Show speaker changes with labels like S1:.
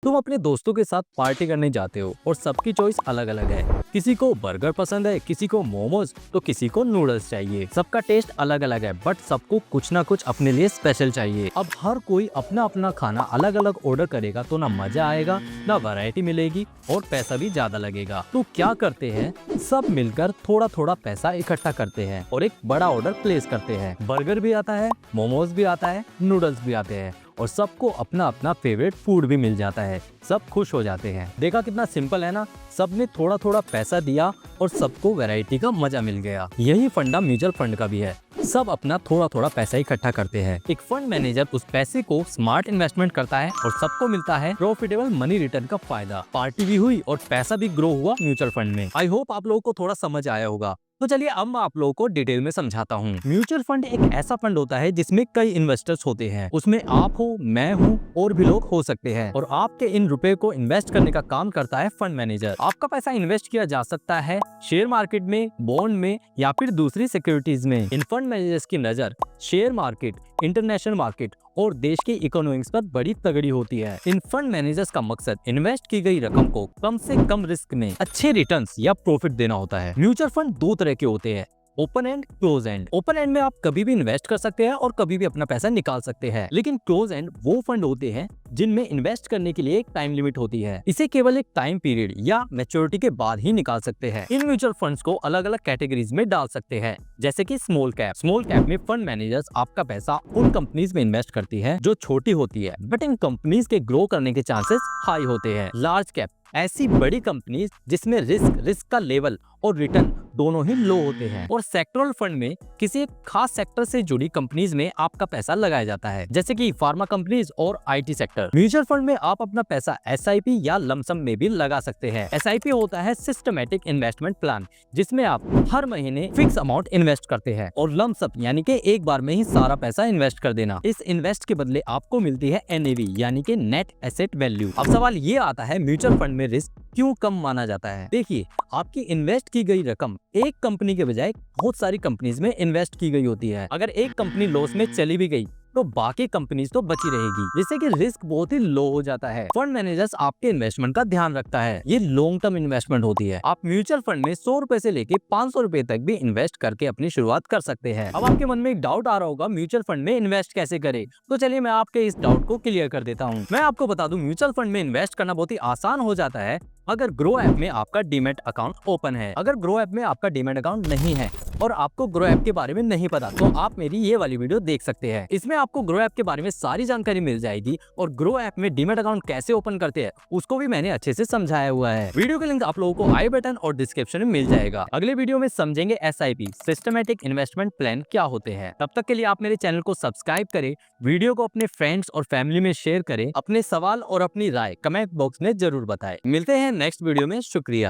S1: तुम अपने दोस्तों के साथ पार्टी करने जाते हो और सबकी चॉइस अलग अलग है। किसी को बर्गर पसंद है, किसी को मोमोज, तो किसी को नूडल्स चाहिए। सबका टेस्ट अलग अलग है, बट सबको कुछ ना कुछ अपने लिए स्पेशल चाहिए। अब हर कोई अपना अपना खाना अलग अलग ऑर्डर करेगा तो ना मजा आएगा, ना वैरायटी मिलेगी और पैसा भी ज्यादा लगेगा। तो क्या करते हैं, सब मिलकर थोड़ा थोड़ा पैसा इकट्ठा करते हैं और एक बड़ा ऑर्डर प्लेस करते हैं। बर्गर भी आता है, मोमोज भी आता है, नूडल्स भी आते हैं और सबको अपना अपना फेवरेट फूड भी मिल जाता है। सब खुश हो जाते हैं। देखा कितना सिंपल है ना। सबने थोड़ा थोड़ा पैसा दिया और सबको वैरायटी का मजा मिल गया। यही फंडा म्यूचुअल फंड का भी है। सब अपना थोड़ा थोड़ा पैसा इकट्ठा करते हैं। एक फंड मैनेजर उस पैसे को स्मार्ट इन्वेस्टमेंट करता है और सबको मिलता है प्रॉफिटेबल मनी रिटर्न का फायदा। पार्टी भी हुई और पैसा भी ग्रो हुआ म्यूचुअल फंड में। आई होप आप लोगों को थोड़ा समझ आया होगा। तो चलिए अब मैं आप लोगों को डिटेल में समझाता हूँ। म्यूचुअल फंड एक ऐसा फंड होता है जिसमें कई इन्वेस्टर्स होते हैं। उसमें आप हो, मैं हूँ और भी लोग हो सकते हैं और आपके इन रुपए को इन्वेस्ट करने का काम करता है फंड मैनेजर। आपका पैसा इन्वेस्ट किया जा सकता है शेयर मार्केट में, बॉन्ड में या फिर दूसरी सिक्योरिटीज में। इन फंड मैनेजर्स की नजर शेयर मार्केट, इंटरनेशनल मार्केट और देश की इकोनॉमिक्स पर बड़ी तगड़ी होती है। इन फंड मैनेजर्स का मकसद इन्वेस्ट की गई रकम को कम से कम रिस्क में अच्छे रिटर्न्स या प्रॉफिट देना होता है। म्यूचुअल फंड दो तरह के होते हैं, open and, close and. Open and में आप कभी भी इन्वेस्ट कर सकते हैं और कभी भी अपना पैसा निकाल सकते हैं। लेकिन क्लोज एंड वो फंड होते हैं जिनमें इन्वेस्ट करने के लिए एक टाइम लिमिट होती है। इसे केवल एक टाइम पीरियड या मैच्योरिटी के बाद ही निकाल सकते हैं। इन म्यूचुअल फंड्स को अलग अलग कैटेगरीज में डाल सकते हैं, जैसे कि स्मॉल कैप। स्मॉल कैप में फंड मैनेजर्स आपका पैसा उन कंपनीज में इन्वेस्ट करती है जो छोटी होती है, बट इन कंपनीज के ग्रो करने के चांसेस हाई होते हैं। लार्ज कैप ऐसी बड़ी कंपनीज जिसमें रिस्क का लेवल और रिटर्न दोनों ही लो होते हैं। और सेक्टरल फंड में किसी एक खास सेक्टर से जुड़ी कंपनीज में आपका पैसा लगाया जाता है, जैसे कि फार्मा कंपनीज और आईटी सेक्टर। म्यूचुअल फंड में आप अपना पैसा एसआईपी या लमसम में भी लगा सकते हैं। एसआईपी होता है सिस्टमैटिक इन्वेस्टमेंट प्लान, जिसमें आप हर महीने फिक्स अमाउंट इन्वेस्ट करते हैं। और लमसम यानी कि एक बार में ही सारा पैसा इन्वेस्ट कर देना। इस इन्वेस्ट के बदले आपको मिलती है एनएवी यानी कि नेट एसेट वैल्यू। अब सवाल ये आता है, म्यूचुअल फंड में रिस्क क्यों कम माना जाता है? देखिए, आपकी इन्वेस्ट की गई रकम एक कंपनी के बजाय बहुत सारी कंपनीज में इन्वेस्ट की गई होती है। अगर एक कंपनी लॉस में चली भी गई तो बाकी कंपनीज तो बची रहेगी, जिससे कि रिस्क बहुत ही लो हो जाता है। फंड मैनेजर्स आपके इन्वेस्टमेंट का ध्यान रखता है। ये लॉन्ग टर्म इन्वेस्टमेंट होती है। आप म्यूचुअल फंड में 100 रुपए से लेके 500 रुपए तक भी इन्वेस्ट करके अपनी शुरुआत कर सकते हैं। अब आपके मन में एक डाउट आ रहा होगा, म्यूचुअल फंड में इन्वेस्ट कैसे करें? तो चलिए मैं आपके इस डाउट को क्लियर कर देता हूँ। मैं आपको बता दूं, म्यूचुअल फंड में इन्वेस्ट करना बहुत ही आसान हो जाता है अगर ग्रो ऐप में आपका डीमैट अकाउंट ओपन है। अगर ग्रो ऐप में आपका डीमैट अकाउंट नहीं है और आपको ग्रो ऐप के बारे में नहीं पता, तो आप मेरी ये वाली वीडियो देख सकते हैं। इसमें आपको ग्रो ऐप के बारे में सारी जानकारी मिल जाएगी और ग्रो ऐप में डीमैट अकाउंट कैसे ओपन करते हैं उसको भी मैंने अच्छे से समझाया हुआ है। वीडियो का लिंक आप लोगों को आई बटन और डिस्क्रिप्शन में मिल जाएगा। अगले वीडियो में समझेंगे एसआईपी सिस्टमैटिक इन्वेस्टमेंट प्लान क्या होते हैं। तब तक के लिए आप मेरे चैनल को सब्सक्राइब करें, वीडियो को अपने फ्रेंड्स और फैमिली में शेयर करें, अपने सवाल और अपनी राय कमेंट बॉक्स में जरूर बताएं। मिलते हैं नेक्स्ट वीडियो में। शुक्रिया।